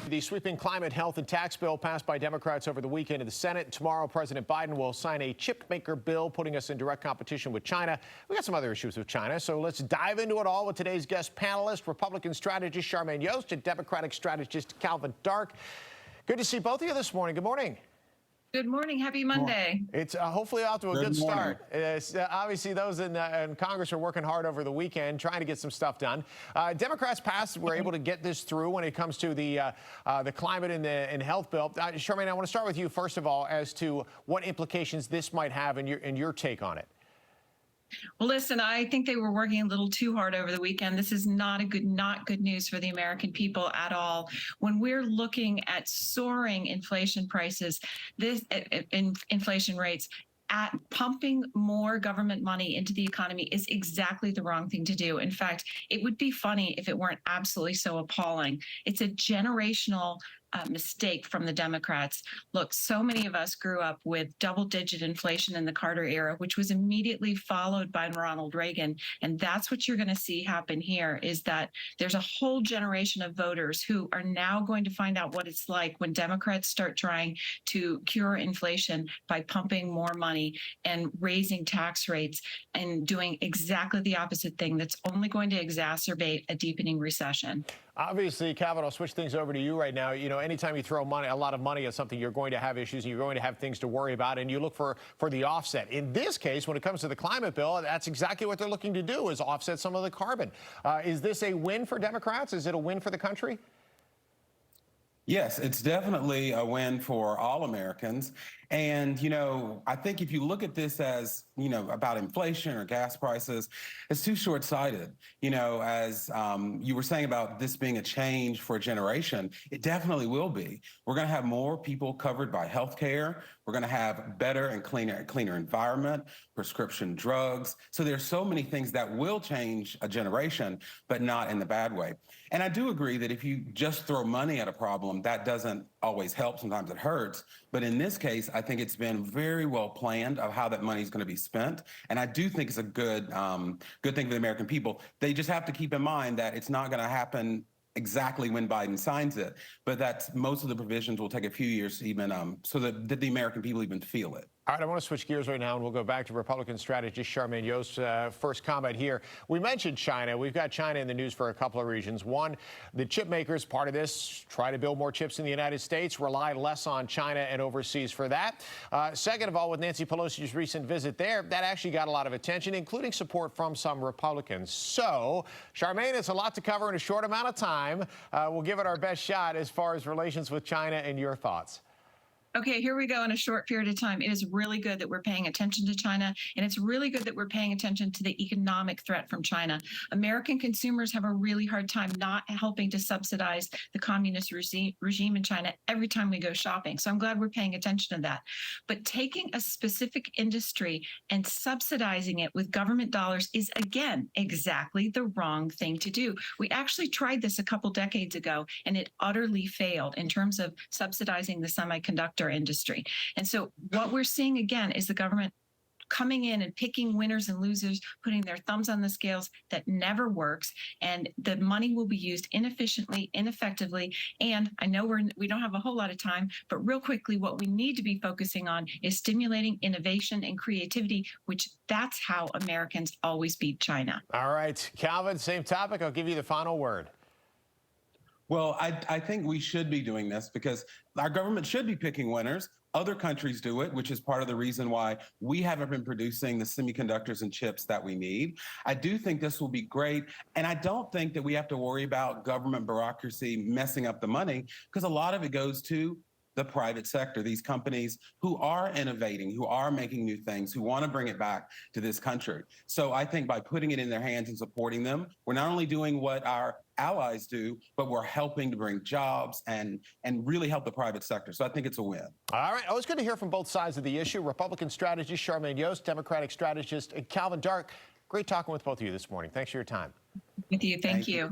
The sweeping climate, health, and tax bill passed by Democrats over the weekend in the Senate. Tomorrow, President Biden will sign a chip maker bill, putting us in direct competition with China. We got some other issues with China, so let's dive into it all with today's guest panelist, Republican strategist Charmaine Yost and Democratic strategist Calvin Dark. Good to see both of you this morning. Good morning. Good morning. Happy Monday. It's hopefully off to a good start. Obviously, those in Congress are working hard over the weekend trying to get some stuff done. Democrats were able to get this through when it comes to the climate and health bill. Charmaine, I want to start with you, first of all, as to what implications this might have and your take on it. Well, listen, I think they were working a little too hard over the weekend. This is not good news for the American people at all. When we're looking at soaring inflation prices, inflation rates, at pumping more government money into the economy is exactly the wrong thing to do. In fact, it would be funny if it weren't absolutely so appalling. It's a generational mistake from the Democrats. Look, so many of us grew up with double-digit inflation in the Carter era, which was immediately followed by Ronald Reagan. And that's what you're going to see happen here, is that there's a whole generation of voters who are now going to find out what it's like when Democrats start trying to cure inflation by pumping more money and raising tax rates and doing exactly the opposite thing that's only going to exacerbate a deepening recession. Obviously, Calvin, I'll switch things over to you right now. You know, anytime you throw a lot of money at something, you're going to have issues and you're going to have things to worry about, and you look for the offset. In this case, when it comes to the climate bill, that's exactly what they're looking to do, is offset some of the carbon. Is this a win for Democrats? Is it a win for the country? Yes, it's definitely a win for all Americans. And, you know, I think if you look at this as, you know, about inflation or gas prices, it's too short-sighted. You know, as you were saying about this being a change for a generation, it definitely will be. We're going to have more people covered by health care. We're going to have better and cleaner environment, prescription drugs. So there's so many things that will change a generation, but not in the bad way. And I do agree that if you just throw money at a problem, that doesn't always help. Sometimes it hurts. But in this case, I think it's been very well planned of how that money is going to be spent. And I do think it's a good thing for the American people. They just have to keep in mind that it's not going to happen exactly when Biden signs it, but that most of the provisions will take a few years to even so that the American people even feel it. All right, I want to switch gears right now, and we'll go back to Republican strategist Charmaine Yost's first comment here. We mentioned China. We've got China in the news for a couple of reasons. One, the chip makers, part of this, try to build more chips in the United States, rely less on China and overseas for that. Second of all, with Nancy Pelosi's recent visit there, that actually got a lot of attention, including support from some Republicans. So, Charmaine, it's a lot to cover in a short amount of time. We'll give it our best shot as far as relations with China and your thoughts. Okay, here we go in a short period of time. It is really good that we're paying attention to China, and it's really good that we're paying attention to the economic threat from China. American consumers have a really hard time not helping to subsidize the communist regime in China every time we go shopping. So I'm glad we're paying attention to that. But taking a specific industry and subsidizing it with government dollars is, again, exactly the wrong thing to do. We actually tried this a couple decades ago, and it utterly failed in terms of subsidizing the semiconductor industry. And so what we're seeing again is the government coming in and picking winners and losers, putting their thumbs on the scales. That never works, and the money will be used inefficiently, ineffectively. And I know we don't have a whole lot of time, but real quickly, what we need to be focusing on is stimulating innovation and creativity, which that's how Americans always beat China. All right, Calvin, same topic. I'll give you the final word. Well, I think we should be doing this because our government should be picking winners. Other countries do it, which is part of the reason why we haven't been producing the semiconductors and chips that we need. I do think this will be great. And I don't think that we have to worry about government bureaucracy messing up the money, because a lot of it goes to the private sector, these companies who are innovating, who are making new things, who want to bring it back to this country. So I think by putting it in their hands and supporting them, we're not only doing what our allies do, but we're helping to bring jobs and really help the private sector. So I think it's a win. All right. Always good to hear from both sides of the issue. Republican strategist Charmaine Yost, Democratic strategist Calvin Dark. Great talking with both of you this morning. Thanks for your time. With you. Thank you.